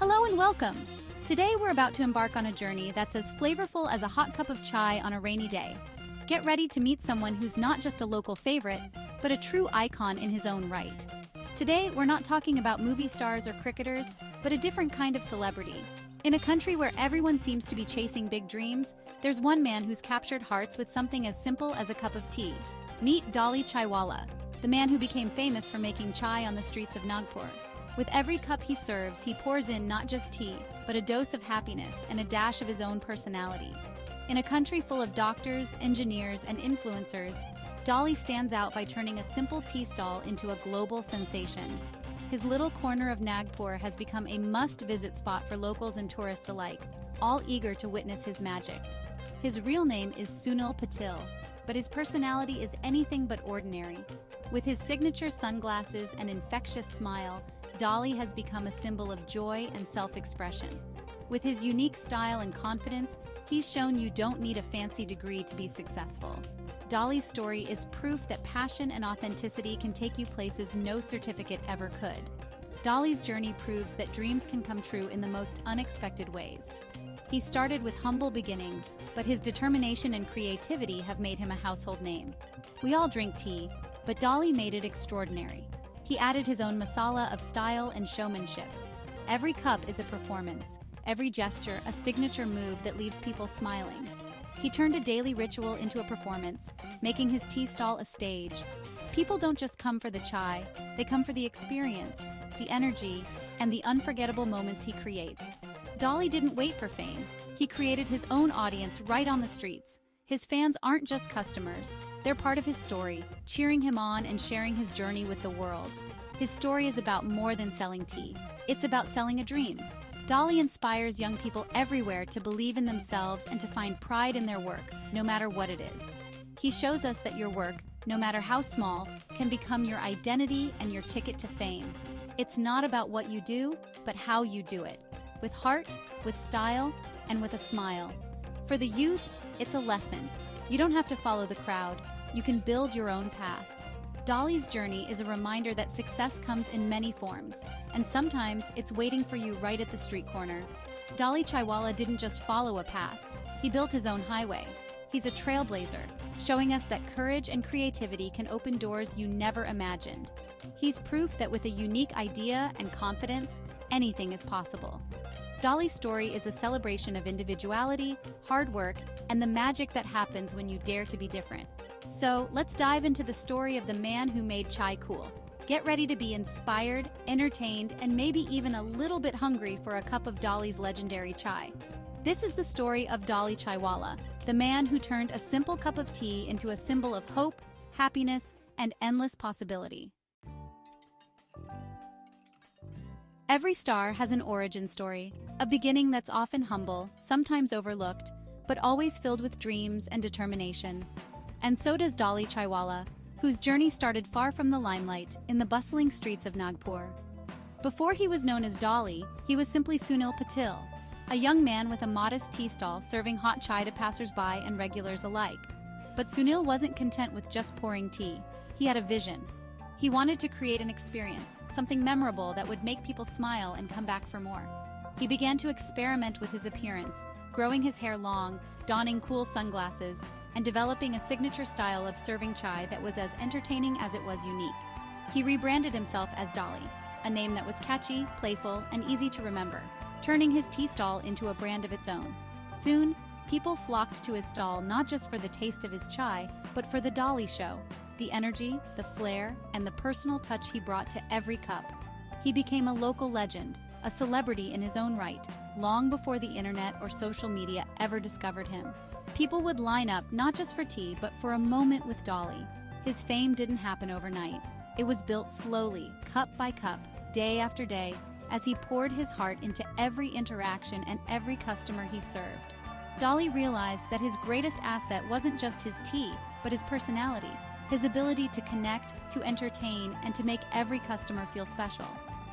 Hello and welcome! Today we're about to embark on a journey that's as flavorful as a hot cup of chai on a rainy day. Get ready to meet someone who's not just a local favorite, but a true icon in his own right. Today we're not talking about movie stars or cricketers, but a different kind of celebrity. In a country where everyone seems to be chasing big dreams, there's one man who's captured hearts with something as simple as a cup of tea. Meet Dolly Chaiwala, the man who became famous for making chai on the streets of Nagpur. With every cup he serves, he pours in not just tea, but a dose of happiness and a dash of his own personality. In a country full of doctors, engineers, and influencers, Dolly stands out by turning a simple tea stall into a global sensation. His little corner of Nagpur has become a must-visit spot for locals and tourists alike, all eager to witness his magic. His real name is Sunil Patil, but his personality is anything but ordinary. With his signature sunglasses and infectious smile, Dolly has become a symbol of joy and self-expression. With his unique style and confidence, he's shown you don't need a fancy degree to be successful. Dolly's story is proof that passion and authenticity can take you places no certificate ever could. Dolly's journey proves that dreams can come true in the most unexpected ways. He started with humble beginnings, but his determination and creativity have made him a household name. We all drink tea, but Dolly made it extraordinary. He added his own masala of style and showmanship. Every cup is a performance, every gesture a signature move that leaves people smiling. He turned a daily ritual into a performance, making his tea stall a stage. People don't just come for the chai, they come for the experience, the energy, and the unforgettable moments he creates. Dolly didn't wait for fame. He created his own audience right on the streets. His fans aren't just customers, they're part of his story, cheering him on and sharing his journey with the world. His story is about more than selling tea. It's about selling a dream. Dolly inspires young people everywhere to believe in themselves and to find pride in their work, no matter what it is. He shows us that your work, no matter how small, can become your identity and your ticket to fame. It's not about what you do, but how you do it. With heart, with style, and with a smile. For the youth, it's a lesson. You don't have to follow the crowd. You can build your own path. Dolly's journey is a reminder that success comes in many forms, and sometimes it's waiting for you right at the street corner. Dolly Chaiwala didn't just follow a path. He built his own highway. He's a trailblazer, showing us that courage and creativity can open doors you never imagined. He's proof that with a unique idea and confidence, anything is possible. Dolly's story is a celebration of individuality, hard work, and the magic that happens when you dare to be different. So, let's dive into the story of the man who made chai cool. Get ready to be inspired, entertained, and maybe even a little bit hungry for a cup of Dolly's legendary chai. This is the story of Dolly Chaiwala, the man who turned a simple cup of tea into a symbol of hope, happiness, and endless possibility. Every star has an origin story, a beginning that's often humble, sometimes overlooked, but always filled with dreams and determination. And so does Dolly Chaiwala, whose journey started far from the limelight in the bustling streets of Nagpur. Before he was known as Dolly, he was simply Sunil Patil, a young man with a modest tea stall serving hot chai to passers-by and regulars alike. But Sunil wasn't content with just pouring tea. He had a vision. He wanted to create an experience, something memorable that would make people smile and come back for more. He began to experiment with his appearance, growing his hair long, donning cool sunglasses, and developing a signature style of serving chai that was as entertaining as it was unique. He rebranded himself as Dolly, a name that was catchy, playful, and easy to remember, turning his tea stall into a brand of its own. Soon, people flocked to his stall not just for the taste of his chai, but for the Dolly show, the energy, the flair, and the personal touch he brought to every cup. He became a local legend, a celebrity in his own right, long before the internet or social media ever discovered him. People would line up not just for tea, but for a moment with Dolly. His fame didn't happen overnight. It was built slowly, cup by cup, day after day, as he poured his heart into every interaction and every customer he served. Dolly realized that his greatest asset wasn't just his tea, but his personality, his ability to connect, to entertain, and to make every customer feel special.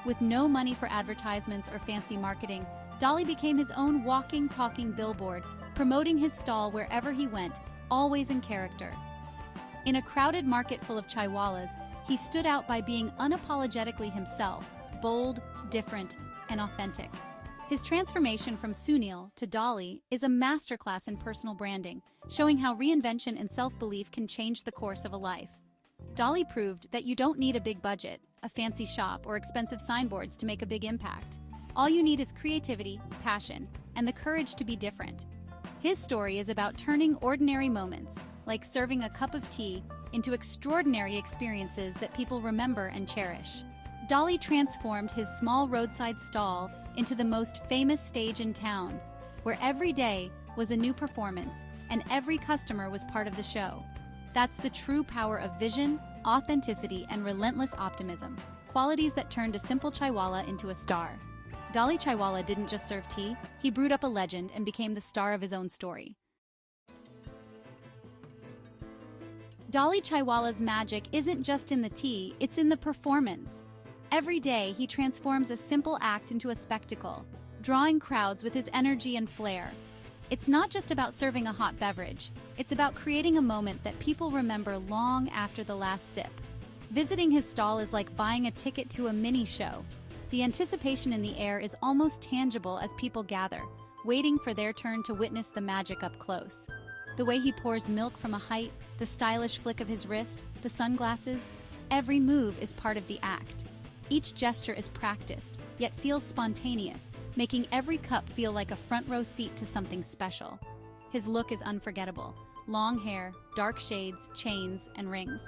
With no money for advertisements or fancy marketing, Dolly became his own walking, talking billboard, promoting his stall wherever he went, always in character. In a crowded market full of chaiwalas, he stood out by being unapologetically himself, bold, different, and authentic. His transformation from Sunil to Dolly is a masterclass in personal branding, showing how reinvention and self-belief can change the course of a life. Dolly proved that you don't need a big budget, a fancy shop, or expensive signboards to make a big impact. All you need is creativity, passion, and the courage to be different. His story is about turning ordinary moments, like serving a cup of tea, into extraordinary experiences that people remember and cherish. Dolly transformed his small roadside stall into the most famous stage in town, where every day was a new performance and every customer was part of the show. That's the true power of vision, authenticity, and relentless optimism, qualities that turned a simple chaiwala into a star. Dolly Chaiwala didn't just serve tea, he brewed up a legend and became the star of his own story. Dolly Chaiwala's magic isn't just in the tea, it's in the performance. Every day, he transforms a simple act into a spectacle, drawing crowds with his energy and flair. It's not just about serving a hot beverage, it's about creating a moment that people remember long after the last sip. Visiting his stall is like buying a ticket to a mini show. The anticipation in the air is almost tangible as people gather, waiting for their turn to witness the magic up close. The way he pours milk from a height, the stylish flick of his wrist, the sunglasses, every move is part of the act. Each gesture is practiced, yet feels spontaneous, making every cup feel like a front row seat to something special. His look is unforgettable. Long hair, dark shades, chains, and rings.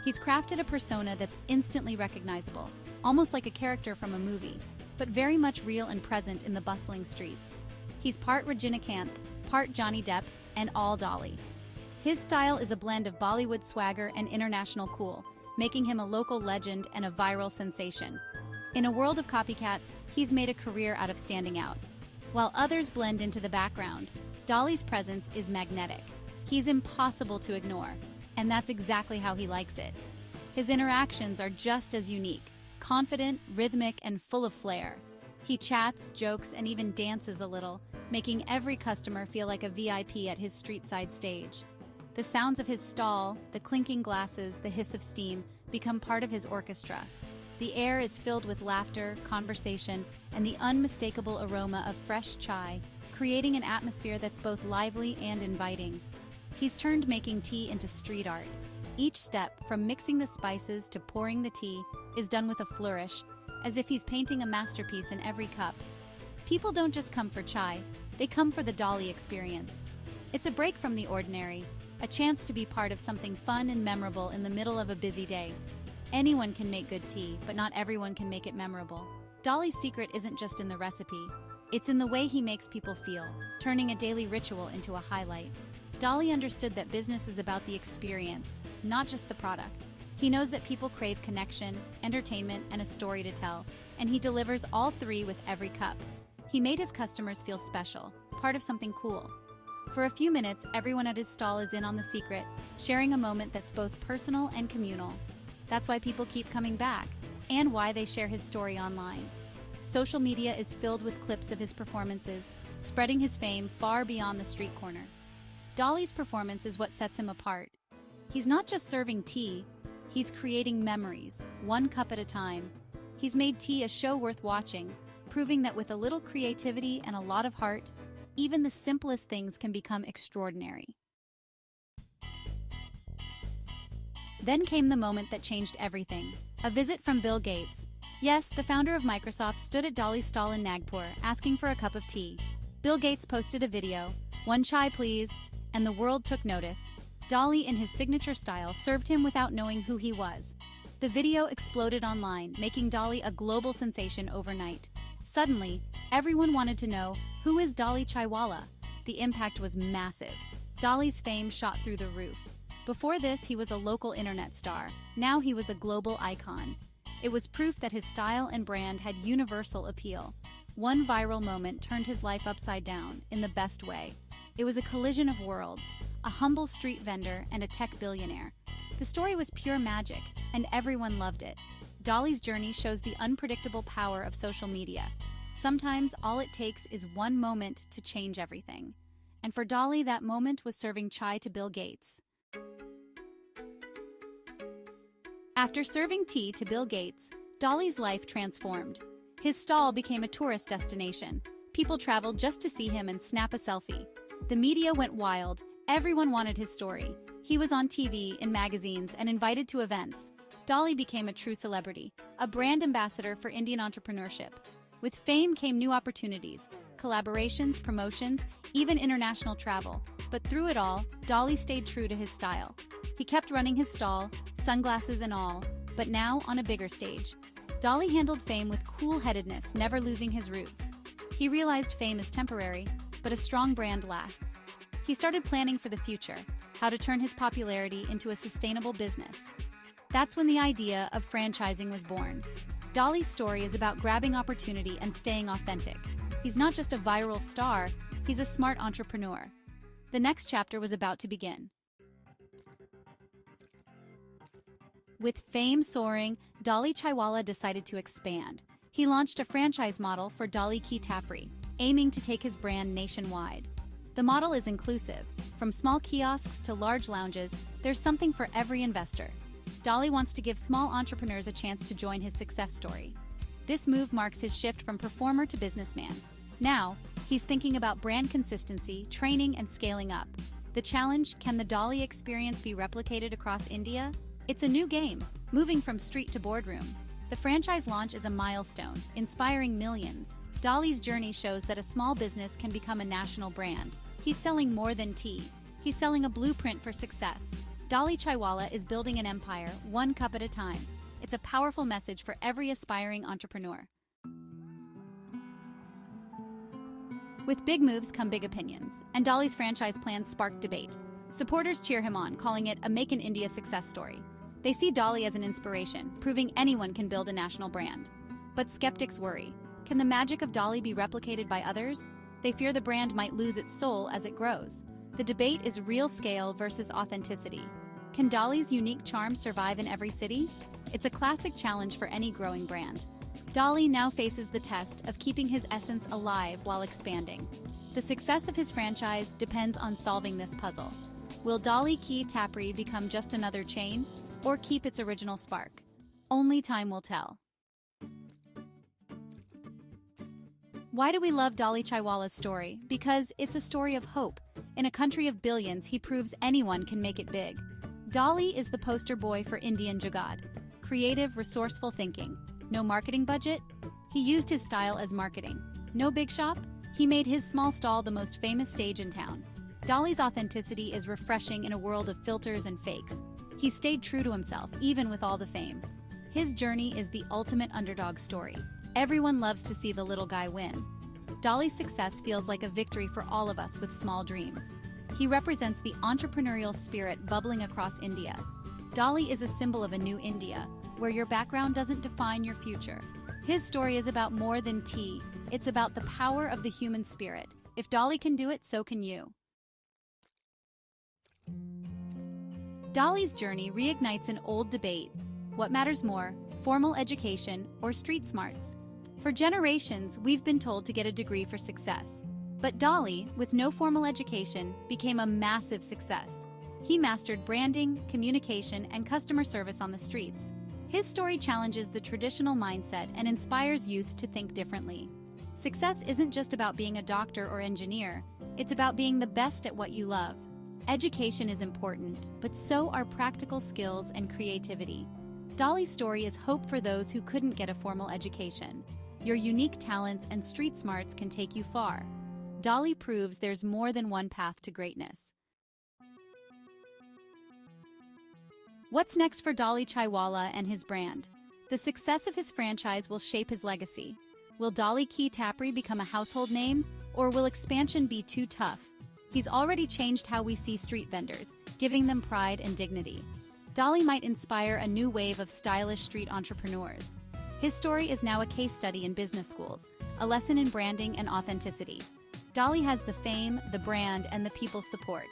He's crafted a persona that's instantly recognizable, almost like a character from a movie, but very much real and present in the bustling streets. He's part Rajinikanth, part Johnny Depp, and all Dolly. His style is a blend of Bollywood swagger and international cool, making him a local legend and a viral sensation. In a world of copycats, he's made a career out of standing out. While others blend into the background, Dolly's presence is magnetic. He's impossible to ignore, and that's exactly how he likes it. His interactions are just as unique, confident, rhythmic, and full of flair. He chats, jokes, and even dances a little, making every customer feel like a VIP at his street-side stage. The sounds of his stall, the clinking glasses, the hiss of steam, become part of his orchestra. The air is filled with laughter, conversation, and the unmistakable aroma of fresh chai, creating an atmosphere that's both lively and inviting. He's turned making tea into street art. Each step, from mixing the spices to pouring the tea, is done with a flourish, as if he's painting a masterpiece in every cup. People don't just come for chai, they come for the Dolly experience. It's a break from the ordinary, a chance to be part of something fun and memorable in the middle of a busy day. Anyone can make good tea, but not everyone can make it memorable. Dolly's secret isn't just in the recipe, it's in the way he makes people feel, turning a daily ritual into a highlight. Dolly understood that business is about the experience, not just the product. He knows that people crave connection, entertainment, and a story to tell, and he delivers all three with every cup. He made his customers feel special, part of something cool. For a few minutes, everyone at his stall is in on the secret, sharing a moment that's both personal and communal. That's why people keep coming back, and why they share his story online. Social media is filled with clips of his performances, spreading his fame far beyond the street corner. Dolly's performance is what sets him apart. He's not just serving tea, he's creating memories, one cup at a time. He's made tea a show worth watching, proving that with a little creativity and a lot of heart, even the simplest things can become extraordinary. Then came the moment that changed everything. A visit from Bill Gates. Yes, the founder of Microsoft stood at Dolly's stall in Nagpur, asking for a cup of tea. Bill Gates posted a video, "One chai please," and the world took notice. Dolly, in his signature style, served him without knowing who he was. The video exploded online, making Dolly a global sensation overnight. Suddenly, everyone wanted to know, who is Dolly Chaiwala? The impact was massive. Dolly's fame shot through the roof. Before this, he was a local internet star. Now he was a global icon. It was proof that his style and brand had universal appeal. One viral moment turned his life upside down, in the best way. It was a collision of worlds, a humble street vendor and a tech billionaire. The story was pure magic, and everyone loved it. Dolly's journey shows the unpredictable power of social media. Sometimes all it takes is one moment to change everything. And for Dolly, that moment was serving chai to Bill Gates. After serving tea to Bill Gates, Dolly's life transformed. His stall became a tourist destination. People traveled just to see him and snap a selfie. The media went wild. Everyone wanted his story. He was on TV, in magazines, and invited to events. Dolly became a true celebrity, a brand ambassador for Indian entrepreneurship. With fame came new opportunities, collaborations, promotions, even international travel. But through it all, Dolly stayed true to his style. He kept running his stall, sunglasses and all, but now on a bigger stage. Dolly handled fame with cool-headedness, never losing his roots. He realized fame is temporary, but a strong brand lasts. He started planning for the future, how to turn his popularity into a sustainable business. That's when the idea of franchising was born. Dolly's story is about grabbing opportunity and staying authentic. He's not just a viral star, he's a smart entrepreneur. The next chapter was about to begin. With fame soaring, Dolly Chaiwala decided to expand. He launched a franchise model for Dolly Tapri, aiming to take his brand nationwide. The model is inclusive. From small kiosks to large lounges, there's something for every investor. Dolly wants to give small entrepreneurs a chance to join his success story. This move marks his shift from performer to businessman. Now, he's thinking about brand consistency, training, and scaling up. The challenge: can the Dolly experience be replicated across India? It's a new game, moving from street to boardroom. The franchise launch is a milestone, inspiring millions. Dolly's journey shows that a small business can become a national brand. He's selling more than tea. He's selling a blueprint for success. Dolly Chaiwala is building an empire, one cup at a time. It's a powerful message for every aspiring entrepreneur. With big moves come big opinions, and Dolly's franchise plans sparked debate. Supporters cheer him on, calling it a Make in India success story. They see Dolly as an inspiration, proving anyone can build a national brand. But skeptics worry. Can the magic of Dolly be replicated by others? They fear the brand might lose its soul as it grows. The debate is real scale versus authenticity. Can Dolly's unique charm survive in every city? It's a classic challenge for any growing brand. Dolly now faces the test of keeping his essence alive while expanding. The success of his franchise depends on solving this puzzle. Will Dolly Tapri become just another chain, or keep its original spark? Only time will tell. Why do we love Dolly Chaiwala's story? Because it's a story of hope. In a country of billions, he proves anyone can make it big. Dolly is the poster boy for Indian Jugaad. Creative, resourceful thinking. No marketing budget? He used his style as marketing. No big shop? He made his small stall the most famous stage in town. Dolly's authenticity is refreshing in a world of filters and fakes. He stayed true to himself, even with all the fame. His journey is the ultimate underdog story. Everyone loves to see the little guy win. Dolly's success feels like a victory for all of us with small dreams. He represents the entrepreneurial spirit bubbling across India. Dolly is a symbol of a new India, where your background doesn't define your future. His story is about more than tea. It's about the power of the human spirit. If Dolly can do it, so can you. Dolly's journey reignites an old debate. What matters more, formal education or street smarts? For generations, we've been told to get a degree for success. But Dolly, with no formal education, became a massive success. He mastered branding, communication, and customer service on the streets. His story challenges the traditional mindset and inspires youth to think differently. Success isn't just about being a doctor or engineer, it's about being the best at what you love. Education is important, but so are practical skills and creativity. Dolly's story is hope for those who couldn't get a formal education. Your unique talents and street smarts can take you far. Dolly proves there's more than one path to greatness. What's next for Dolly Chaiwala and his brand? The success of his franchise will shape his legacy. Will Dolly Tapri become a household name, or will expansion be too tough? He's already changed how we see street vendors, giving them pride and dignity. Dolly might inspire a new wave of stylish street entrepreneurs. His story is now a case study in business schools, a lesson in branding and authenticity. Dolly has the fame, the brand, and the people's support.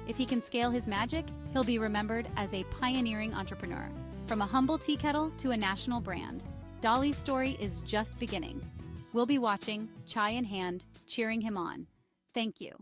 If he can scale his magic, he'll be remembered as a pioneering entrepreneur. From a humble tea kettle to a national brand, Dolly's story is just beginning. We'll be watching, chai in hand, cheering him on. Thank you.